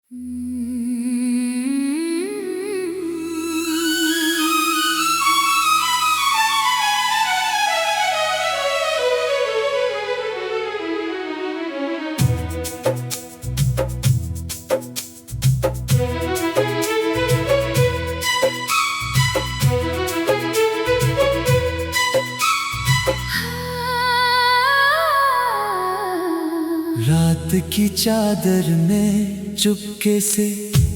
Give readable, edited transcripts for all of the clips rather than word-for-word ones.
रात की चादर में चुपके से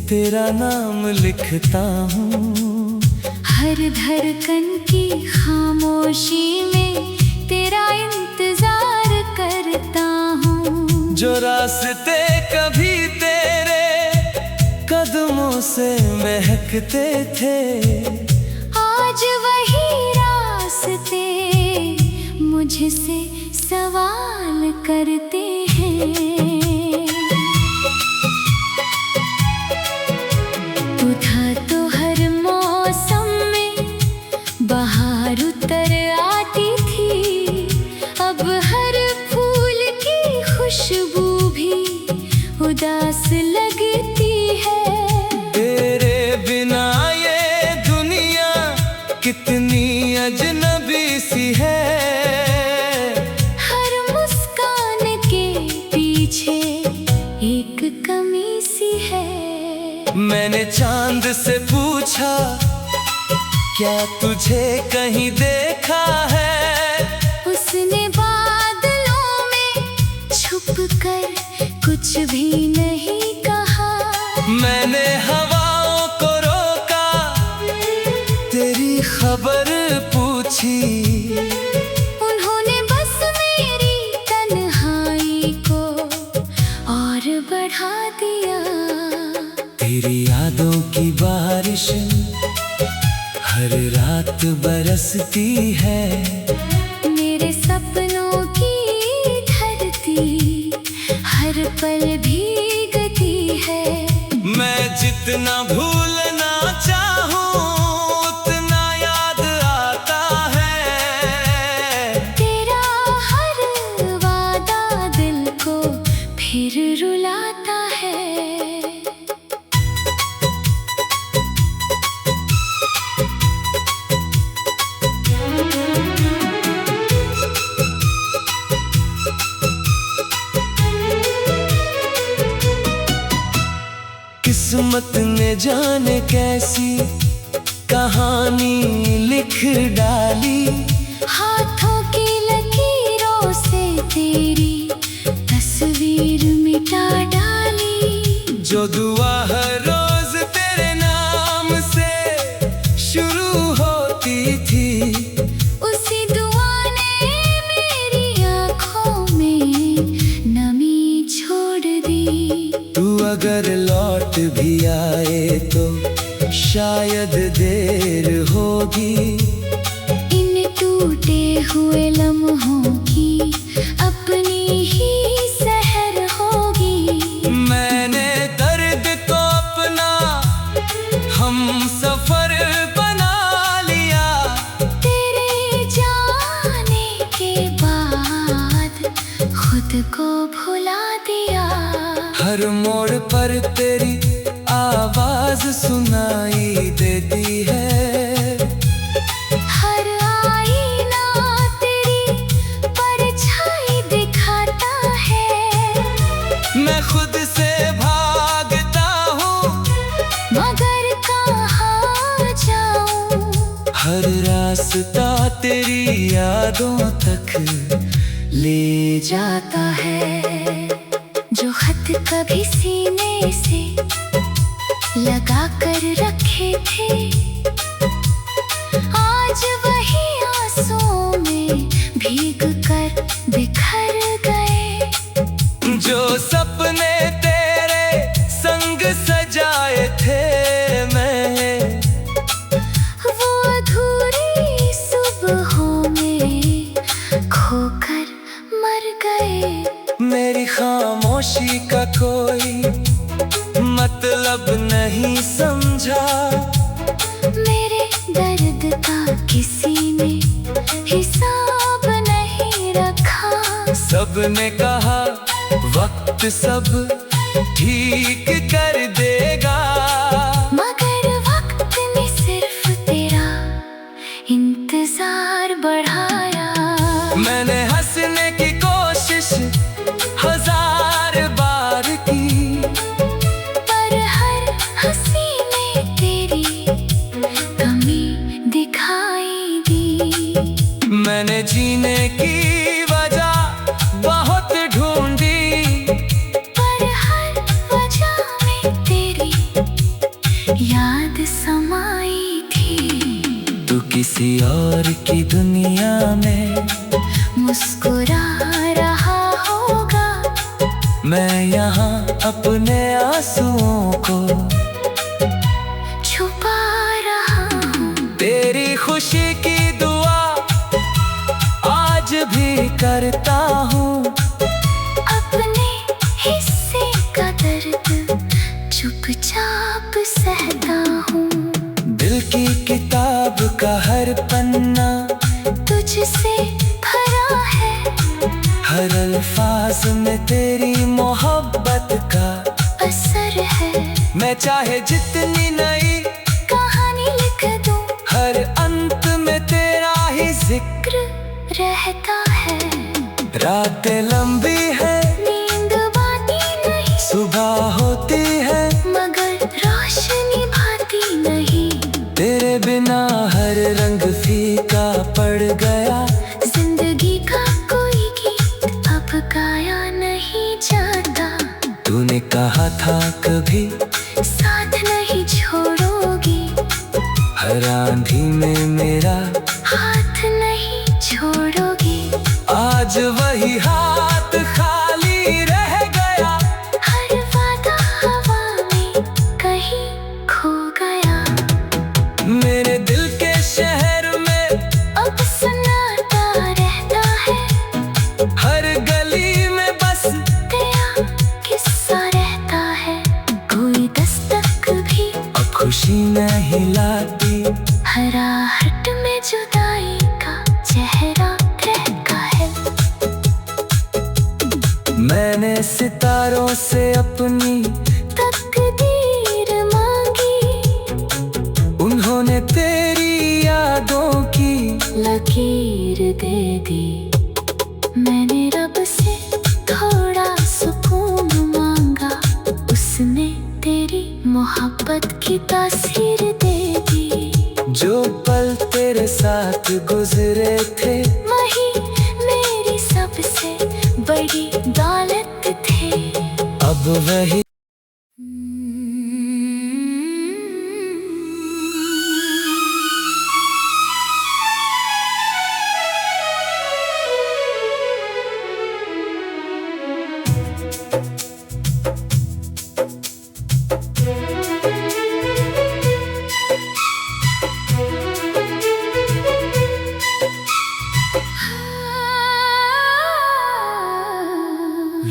तेरा नाम लिखता हूँ। हर धड़कन की खामोशी में तेरा इंतजार करता हूँ। जो रास्ते कभी तेरे कदमों से महकते थे, आज वही रास्ते मुझसे सवाल करते हैं। तू था तो हर मौसम में बाहर उतर आती थी, अब हर फूल की खुशबू भी उदास लगती है। तेरे बिना ये दुनिया कितनी अजनबी सी है। एक कमी सी है। मैंने चांद से पूछा, क्या तुझे कहीं देखा है? उसने बादलों में छुपकर कुछ भी नहीं कहा। मैंने हवाओं को रोका, तेरी खबर पूछी। बढ़ा दिया। तेरी यादों की बारिश हर रात बरसती है। मेरे सपनों की धरती हर पल भीगती है। मैं जितना भूलना चाहूं उतना याद आता है। तेरा हर वादा दिल को फिर रुलाता है। किस्मत ने जाने कैसी कहानी लिख डाली। हाथों की लकीरों से तेरी तस्वीर मिटा डाली। जो दुआ हर रोज तेरे नाम से शुरू होती थी, उसी दुआ ने मेरी आँखों में नमी छोड़ दी। तू अगर लौट भी आए तो शायद देर होगी। इन टूटे हुए लम्हों की अपनी ही सहर होगी। मैंने दर्द को अपना हम सफर बना लिया। तेरे जाने के बाद खुद को भुला दिया। हर मोड़ पर तेरी आवाज सुनाई देती है। हर आईना तेरी परछाई दिखाता है। मैं खुद से भागता हूँ मगर कहाँ जाऊँ? हर रास्ता तेरी यादों तक ले जाता है। जो खत कभी सीने से लगा कर रखे थे, आज वही आंसुओं में भीग कर बिखर गए। जो सपने तेरे संग सजाए थे मैं, वो अधूरी सुबहों में खोकर मर गए। मेरी खामोशी का कोई मतलब नहीं समझा। मेरे दर्द का किसी ने हिसाब नहीं रखा। सबने कहा वक्त सब ठीक ठीक कर देगा। मगर वक्त ने सिर्फ तेरा इंतजार बढ़ाया। मैंने हंसने की कोशिश 1000 बार की, पर हर हंसी में तेरी कमी दिखाई दी। मैंने जीने की वजह बहुत ढूंढी, पर हर वजह में तेरी याद समाई थी। तू किसी और की दुनिया में मुस्कुरा रहा होगा, मैं यहाँ अपने आंसुओं को छुपा रहा हूँ। तेरी खुशी की दुआ आज भी करता हूँ। अपने हिस्से का दर्द चुपचाप सहता हूँ। दिल की किताब का हर पन्ना तुझसे भरा है, हर अल्फाज में तेरी मोहब्बत का असर है। मैं चाहे जितनी नई कहानी लिख दूँ, हर अंत में तेरा ही जिक्र रहता है। रातें लंबी है, नींद बाती नहीं, सुबह होती है, मगर रोशनी भाती नहीं। तेरे बिना हर रंग फीका पड़ गया। जिंदगी का कोई गीत अब गाया नहीं जाता। तूने कहा था कभी साथ नहीं छोड़ोगी, हर आंधी में मेरा हाथ नहीं छोड़ोगी। आज वही हाथ खाली रह गया। हर वादा हवा में कहीं खो गया। मेरे दिल के शहर में अब सन्नाटा रहता है, हर गली में बस तेरा किस्सा रहता है। कोई दस्तक भी अब खुशी नहीं लाती। हराहट में जुदाई का चेहरा रहता है। मैंने सितारों से अपनी तकदीर मांगी, उन्होंने तेरी यादों की लकीर दे दी। मैंने रब से थोड़ा सुकून मांगा, उसने तेरी मोहब्बत की तासीर दे दी। जो पल तेरे साथ गुजरे थे वही मेरी सबसे बड़ी दौलत थे। अब वही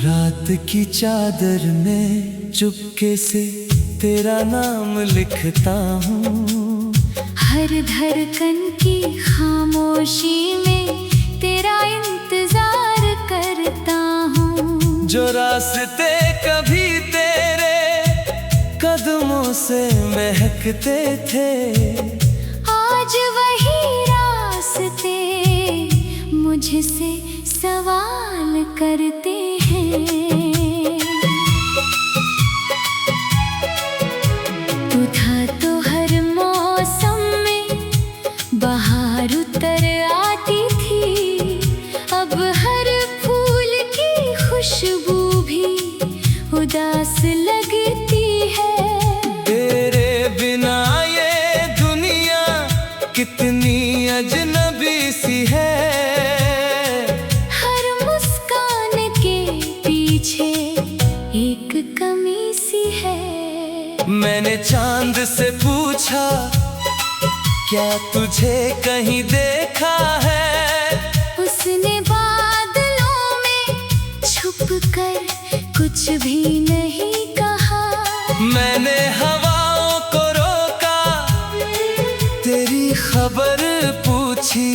रात की चादर में चुपके से तेरा नाम लिखता हूँ। हर धड़कन की खामोशी में तेरा इंतजार करता हूँ। जो रास्ते कभी तेरे कदमों से महकते थे, आज वही रास्ते मुझसे सवाल करते हैं। तू था तो हर मौसम में बहार उतर आती थी, अब हर फूल की खुशबू भी उदास लगती है। तेरे बिना ये दुनिया कितनी अजनबी सी है। एक कमी सी है। मैंने चांद से पूछा, क्या तुझे कहीं देखा है? उसने बादलों में छुप कर कुछ भी नहीं कहा। मैंने हवाओं को रोका, तेरी खबर पूछी।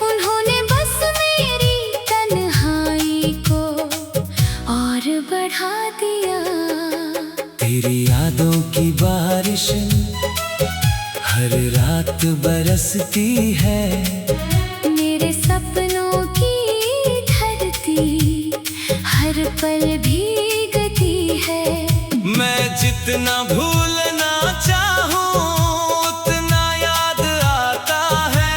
उन्होंने बस मेरी तन्हाई को और बढ़ा दिया। तेरी यादों की बारिश हर रात बरसती है। मेरे सपनों की धरती हर पल भीगती है। मैं जितना भूलना चाहूं उतना याद आता है।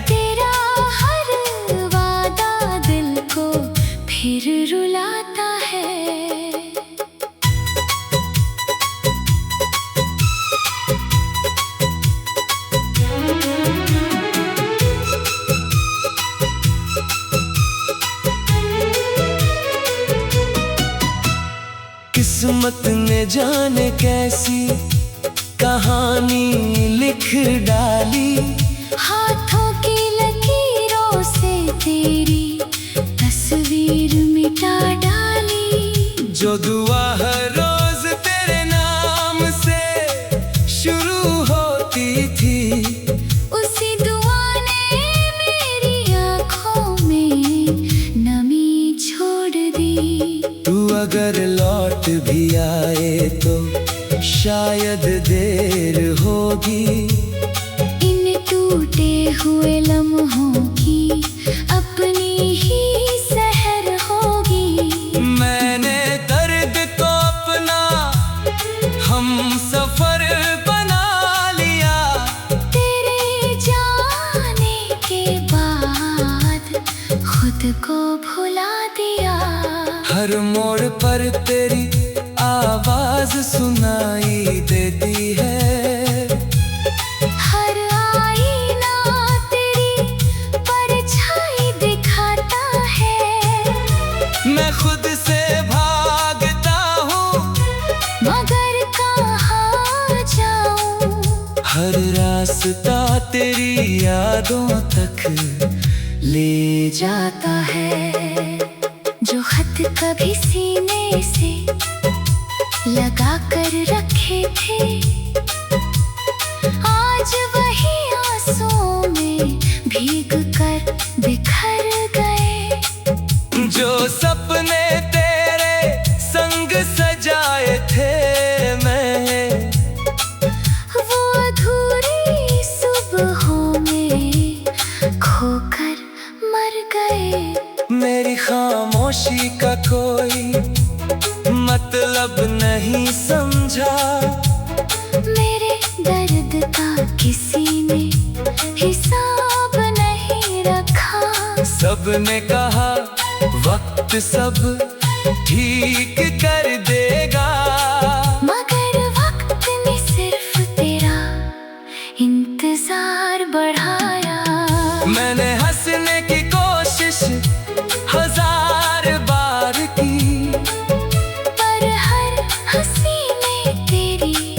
तेरा हर वादा दिल को फिर रुलाता है। किस्मत ने जाने कैसी कहानी लिख डाली। हाथों की लकीरों से तेरी तस्वीर मिटा डाली। जो दुआ हर रोज तेरे नाम से शुरू होती थी, उसी दुआ ने मेरी आँखों में नमी छोड़ दी। तू अगर लौट भी आए तो शायद देर होगी। इन टूटे हुए लम्हों की अपनी ही सहर होगी। मैंने दर्द को अपना हम सफर बना लिया। तेरे जाने के बाद खुद को भुला दिया। हर मोड़ पर तेरी आवाज सुनाई देती है। हर आईना तेरी परछाई दिखाता है। मैं खुद से भागता हूँ मगर कहाँ जाऊँ। हर रास्ता तेरी यादों तक ले जाता है। जो खत कभी सीने से लगा कर रखे थे, आज वही आंसुओं में भीग कर बिखर गए। जो सपने तेरे संग सजाए थे मैं, वो अधूरी सुबहों में खोकर मर गए। मेरी खामोशी का कोई मतलब नहीं समझा। मेरे दर्द का किसी ने हिसाब नहीं रखा। सबने कहा वक्त सब ठीक कर देगा, मगर वक्त ने सिर्फ तेरा इंतजार बढ़ाया। मैंने हंसने की कोशिश हजार बार की, पर हर हंसी में तेरी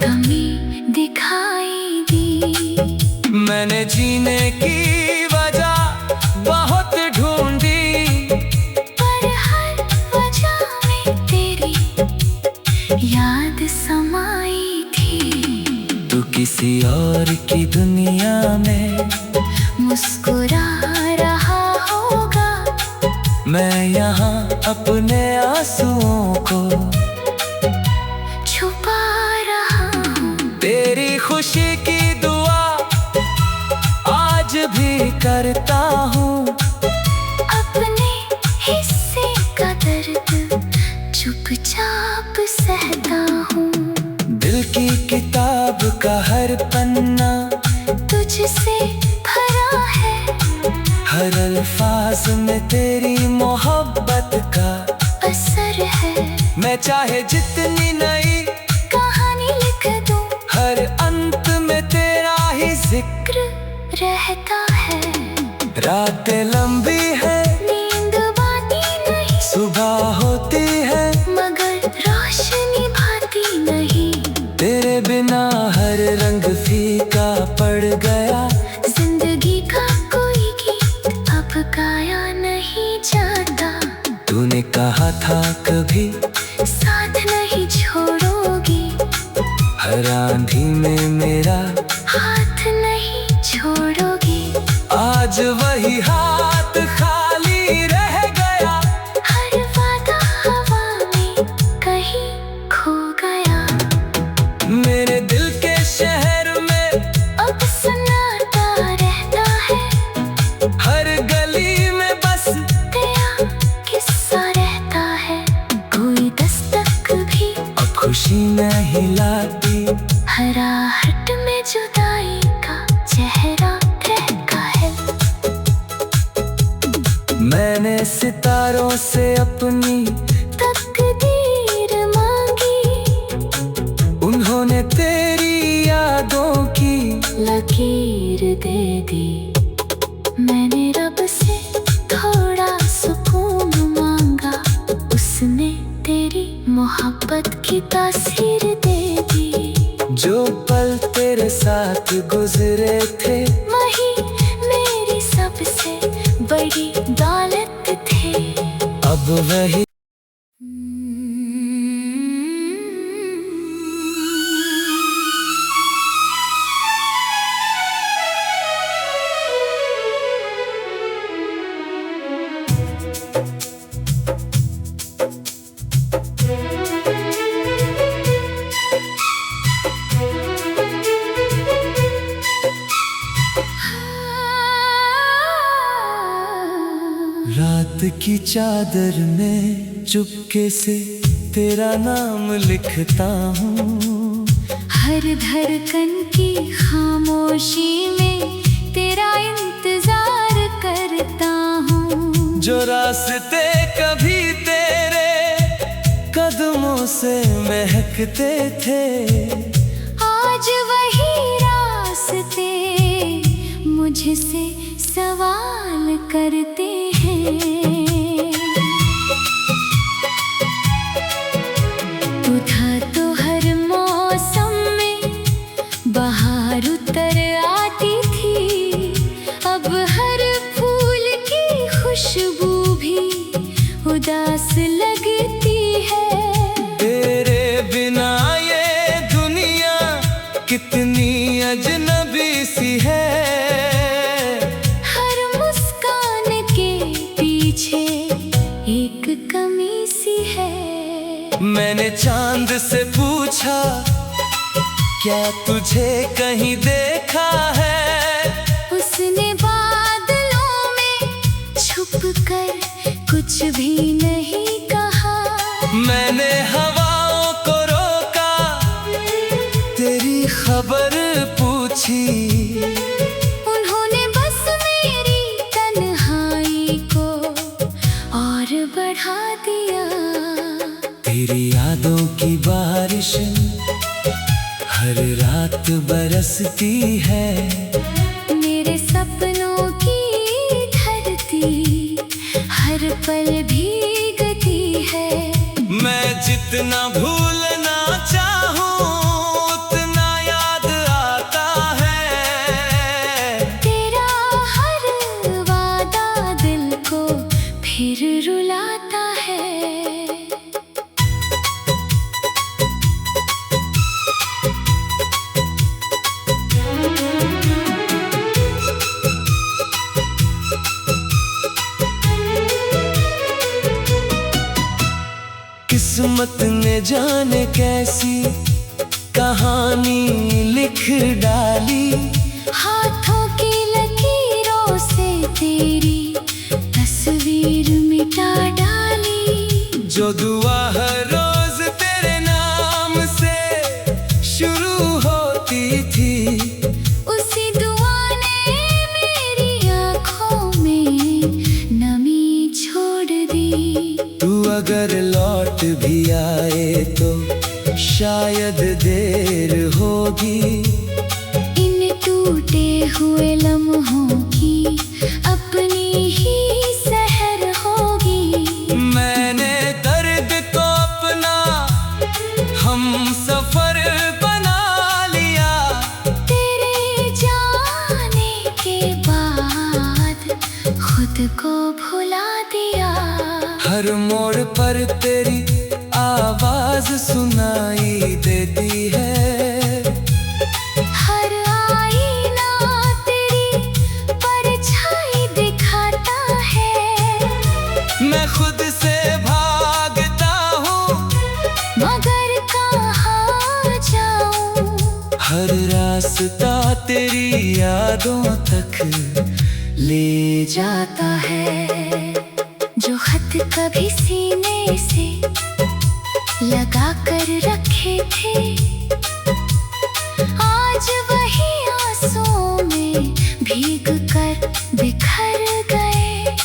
कमी दिखाई दी। मैंने जीने की वजह बहुत ढूंढी, पर हर वजह में तेरी याद समाई थी। तू किसी और की दुनिया में मुस्कुरा रहा होगा, मैं यहाँ अपने आंसुओं को छुपा रहा हूँ। तेरी खुशी की दुआ आज भी करता हूँ। अपने हिस्से का दर्द चुपचाप सहता हूँ। दिल की किताब का हर पन्ना तुझसे भरा है। हर अल्फाज में तेरी मोहब्बत का असर है। मैं चाहे जितनी नई कहानी लिख दूँ, हर अंत में तेरा ही जिक्र रहता है। रातें लंबी है, नींद आती नहीं, सुबह होती है मगर रोशनी भाती नहीं। तेरे बिना हर रंग फीका पड़ गया। जिंदगी का कोई गीत अब गाया नहीं जाता। तूने कहा था कभी साथ नहीं छोड़ोगी, हर आंधी में मेरा हाथ नहीं छोड़ोगी। आज वही हाथ खाली रह गया। हर वादा हवा में कहीं खुशी नहीं लाती। हराहट में जुदाई का चेहरा रहता है। मैंने सितारों से अपनी तकदीर मांगी, उन्होंने तेरी यादों की लकीर दे दी। मैंने रब से थोड़ा सुकून मांगा, उसने तेरी मोहब्बत की तासीर दे दी। जो पल तेरे साथ गुजरे थे वही मेरी सबसे बड़ी दौलत थे। अब वही रात की चादर में चुपके से तेरा नाम लिखता हूँ। हर धड़कन की खामोशी में तेरा इंतजार करता हूँ। जो रास्ते कभी तेरे कदमों से महकते थे, आज वही रास्ते मुझसे सवाल करते हैं। तू था तो हर मौसम में बहार उतर आती थी। अब हर फूल की खुशबू भी उदास लगती है। तेरे बिना ये दुनिया कितनी अजनबी सी है। हर मुस्कान के पीछे एक कमी सी है। मैंने चांद से पूछा, क्या तुझे कहीं देखा है? उसने बादलों में छुपकर कुछ भी नहीं कहा। मैंने हवाओं को रोका, तेरी खबर पूछी। उन्होंने बस मेरी तन्हाई को और बढ़ा दिया। तेरी यादों की बारिश हर रात बरसती है। मेरे सपनों की धरती हर पल भीगती है। मैं जितना भूलना चाहूं उतना याद आता है। तेरा हर वादा दिल को फिर रुलाता है। किस्मत ने जाने कैसी कहानी लिख डाली। हाथों की लकीरों से तेरी तस्वीर मिटा डाली। जो दुआ हर रोज तेरे नाम से शुरू होती थी, उसी दुआ ने मेरी आँखों में नमी छोड़ दी। तू अगर लौट भी आए तो शायद देर होगी। इन टूटे हुए लम्हों की अपनी ही सहर होगी। मैंने दर्द को अपना हम सफर बना लिया। तेरे जाने के बाद खुद को भुला दिया। हर मोड़ पर तेरी आवाज सुनाई देती है। हर आईना तेरी परछाई दिखाता है। मैं खुद से भागता हूँ मगर कहाँ जाऊँ। हर रास्ता तेरी यादों तक ले जाता है। जो खत कभी सीने से लगा कर रखे थे, आज वही आंसुओं में भीग कर बिखर गए।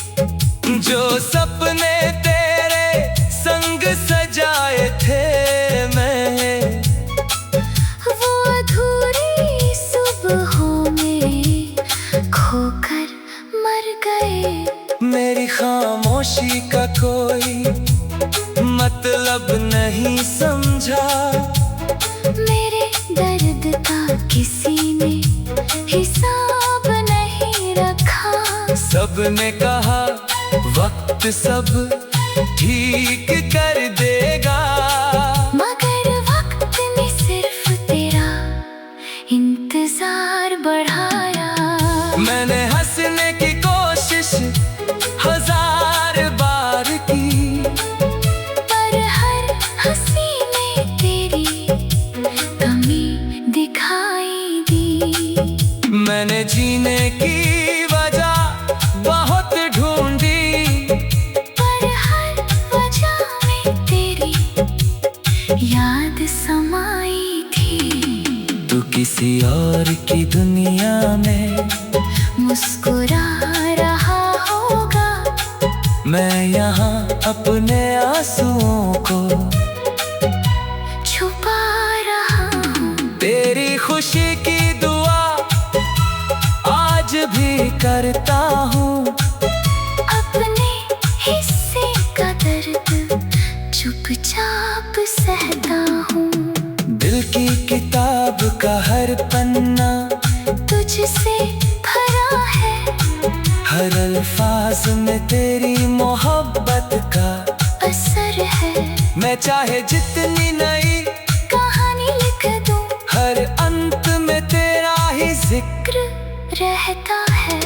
जो सपने तेरे संग सजाए थे मैं, वो अधूरी सुबहों में खोकर मर गए। मेरी खामोशी का कोई मतलब नहीं समझा, मेरे दर्द का किसी ने हिसाब नहीं रखा। सबने कहा वक्त सब ठीक कर देगा, मगर वक्त ने सिर्फ तेरा इंतजार बढ़ाया। मैंने हंसने की कोशिश 1000 बार की, पर हर हंसी में तेरी कमी दिखाई दी। मैंने जीने की वजह बहुत ढूंढी, पर हर वजह में तेरी याद समाई थी। तू किसी और की दुनिया में मुस्कुरा रहा होगा, मैं यहाँ अपने आंसुओं को छुपा रहा हूँ। तेरी खुशी की दुआ आज भी करता हूँ, अपने हिस्से का दर्द चुपचाप सहता हूँ। दिल की किताब का हर पन्ना तुझसे भरा है, हर अल्फाज में तेरी मोहब्बत का असर है। मैं चाहे जितनी नई कहानी लिख दूँ, हर अंत में तेरा ही जिक्र रहता है।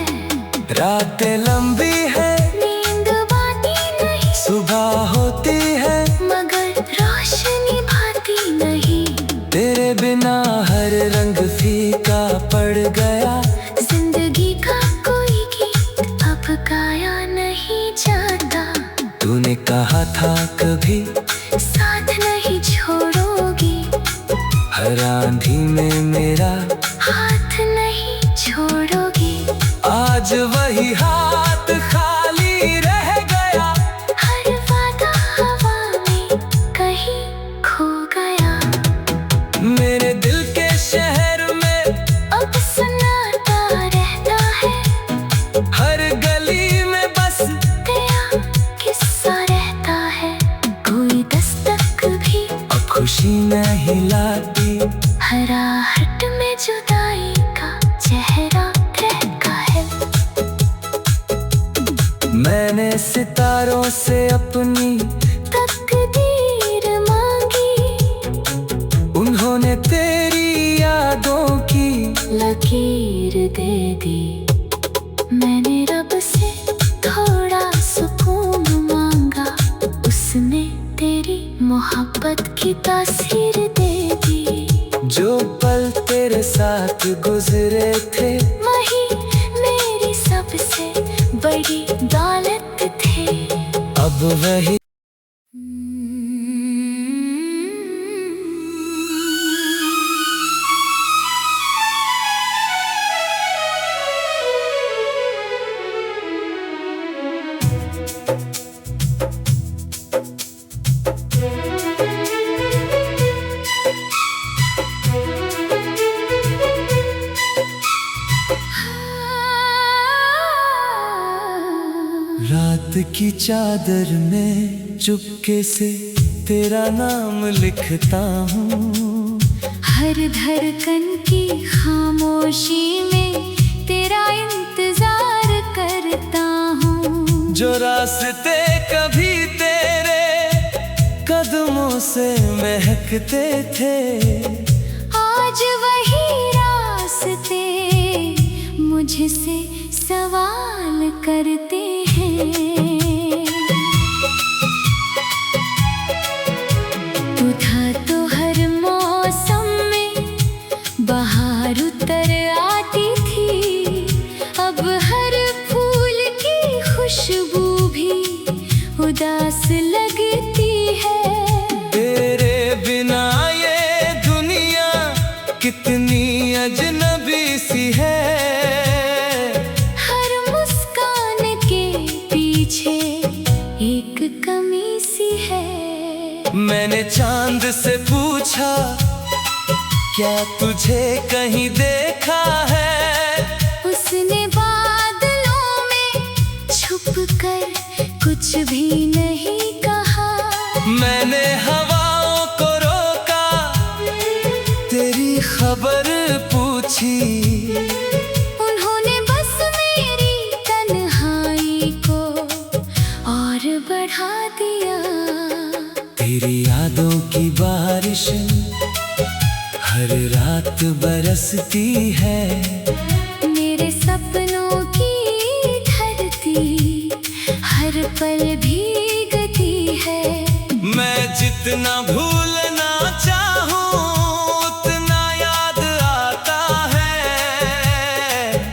रातें लंबी है, नींद बाती नहीं, सुबह होती है, मगर रोशनी भाती नहीं। तेरे बिना हर रंग फीका पड़ गया। जिंदगी का कोई गीत अब गाया नहीं जाता। तूने कहा था कभी साथ नहीं छोड़ोगी, हर आंधी में मेरा हाथ नहीं छोड़ोगी। आज वही हाथ खाली रह गया, हर वादा हवा में कहीं खो गया। मेरे दिल के शहर में अब सन्नाटा रहता है, हर गली में बस तेरा किस्सा रहता है। कोई दस्तक भी अब खुशी नहीं लाती, हराहट में जुदाई का चेहरा रहता है। मैंने सितारों से अपनी तकदीर मांगी, उन्होंने तेरी यादों की लकीर दे दी। मैंने रब से थोड़ा सुकून मांगा, उसने तेरी मोहब्बत की तासीर दे दी। जो पल तेरे साथ गुजरे थे, वही मेरी सबसे बड़ी दौलत थे। अब वही रात की चादर में चुपके से तेरा नाम लिखता हूँ, हर धड़कन की खामोशी में तेरा इंतजार करता हूँ। जो रास्ते कभी तेरे कदमों से महकते थे, आज वही रास्ते मुझसे सवाल करते हैं। तू था तो हर मौसम में बाहर उतर आती थी, अब हर फूल की खुशबू भी उदास लगती है। मैंने चांद से पूछा, क्या तुझे कहीं देखा है? उसने बादलों में छुप कर कुछ भी नहीं कहा। मैंने हवाओं को रोका, तेरी खबर पूछी। उन्होंने बस मेरी तन्हाई को और बढ़ा दिया। तेरी यादों की बारिश हर रात बरसती है। मेरे सपनों की धरती हर पल भीगती है। मैं जितना भूलना चाहूं उतना याद आता है।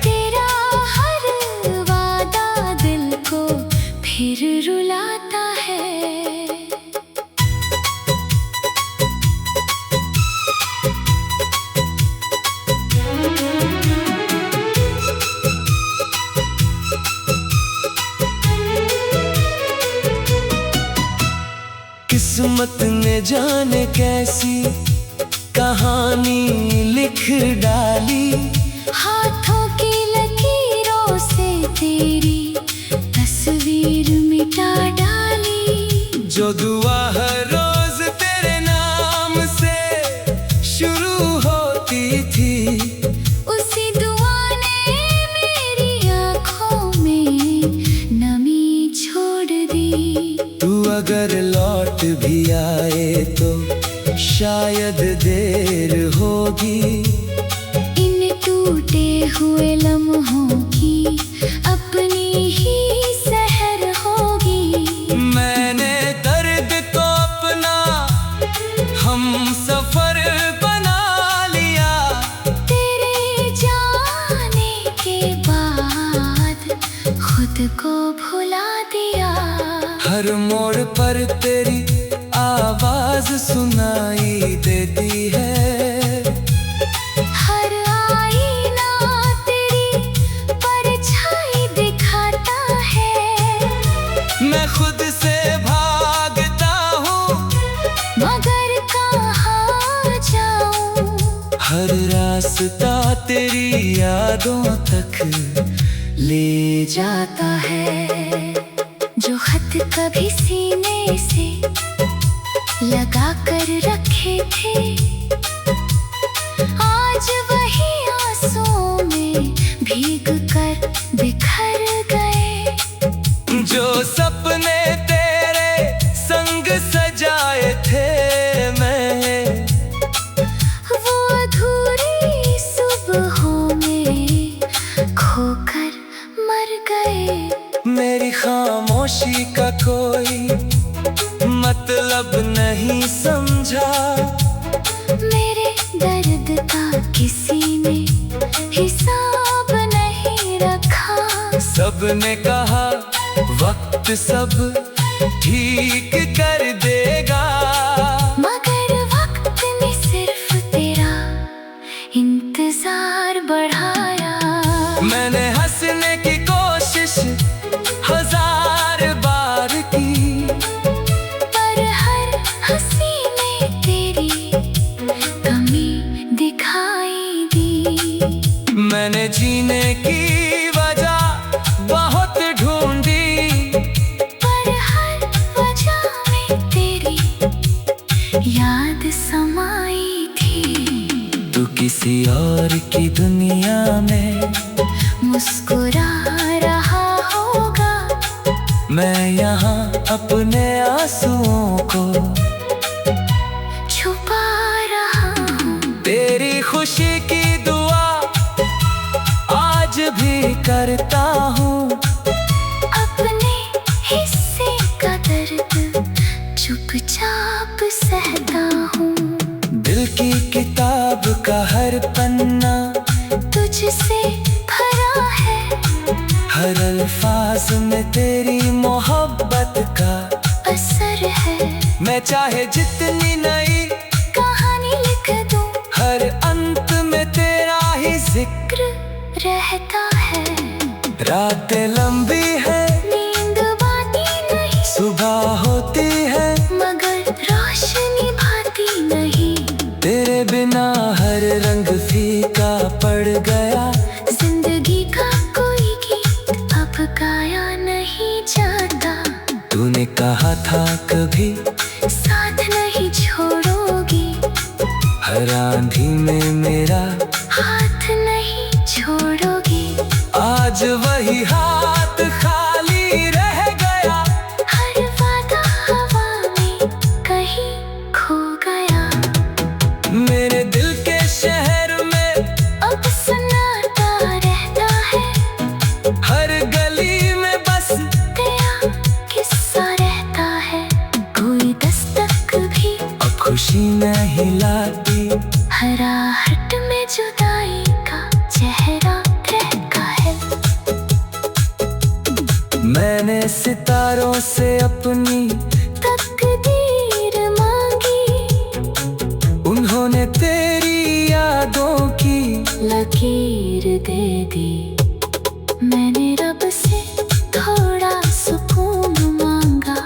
तेरा हर वादा दिल को फिर रुलाता है। किस्मत ने जाने कैसी कहानी लिख डाली। हाथों की लकीरों से तेरी तस्वीर मिटा डाली। जो दुआ हर रोज तेरे नाम से शुरू होती थी, उसी दुआ ने मेरी आँखों में नमी छोड़ दी। तू अगर लौट भी आए तो शायद देर होगी। इन टूटे हुए लम्हों की अपनी ही सहर होगी। मैंने दर्द को अपना हम सफर बना लिया। तेरे जाने के बाद खुद को भुला दिया। हर मोड़ पर तेरी आवाज सुनाई देती है। हर आईना तेरी परछाई दिखाता है। मैं खुद से भागता हूँ मगर कहाँ जाऊँ? हर रास्ता तेरी यादों तक ले जाता है। जो खत कभी सीने से लगा कर रखे थे, आज वही आंसुओं में भीग कर बिखर गए। जो सपने तेरे संग सजाए थे मैं, वो अधूरी सुबहों में खोकर मर गए। मेरी खामोशी का कोई मतलब नहीं समझा। मेरे दर्द का किसी ने हिसाब नहीं रखा। सबने कहा वक्त सब ठीक कर देगा, मगर वक्त ने सिर्फ तेरा इंतजार बढ़ाया। मैंने हंसने की कोशिश हजार बार की, पर हर हंसी में तेरी कमी दिखाई दी। मैंने जीने की वजह बहुत ढूंढी, पर हर वजह में तेरी याद समाई थी। तू किसी और की दुनिया में मुस्कुरा रहा होगा, मैं यहाँ अपने आंसुओं को छुपा रहा हूँ। तेरी खुशी की दुआ आज भी करता हूँ। अपने हिस्से का दर्द चुपचाप सहता हूँ। दिल की किताब का हर पन्ना तुझसे भरा है। हर अल्फाज में तेरी मोहब्बत का असर है। मैं चाहे जितनी नई कहानी लिख दूं, हर अंत में तेरा ही जिक्र रहता है। रातें लंबी है, नींद बाती नहीं, सुबह होती है, मगर रोशनी था कभी, साथ नहीं छोड़ोगी। हर आंधी में मेरा हाथ नहीं छोड़ोगी। आज वही हाथ खाली रह गया, हर वादा हवा में कहीं खो गया। मेरे दिल के शहर में अब सन्नाटा रहता है, हर गली में बस तेरा किस्सा रहता है। कोई दस्तक भी अब खुशी नहीं लाती, हराहट में जुदाई का चेहरा रहता है। मैंने सितारों से अपनी तकदीर मांगी, उन्होंने तेरी यादों की लकीर दे दी। मैंने रब से थोड़ा सुकून मांगा,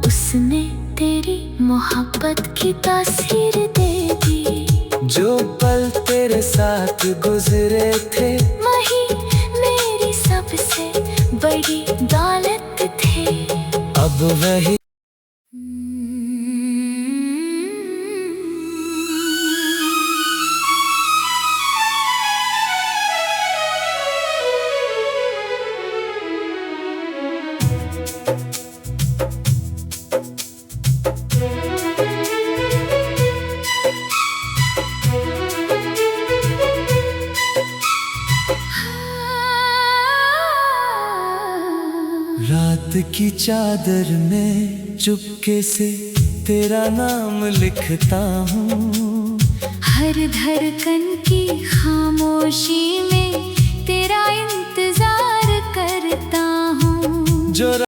उसने तेरी मोहब्बत की तासीर दे दी। जो पल तेरे साथ गुजरे थे, वही मेरी सबसे बड़ी दौलत थे। अब वही रात की चादर में चुपके से तेरा नाम लिखता हूँ। हर धड़कन की खामोशी में तेरा इंतजार करता हूँ। जो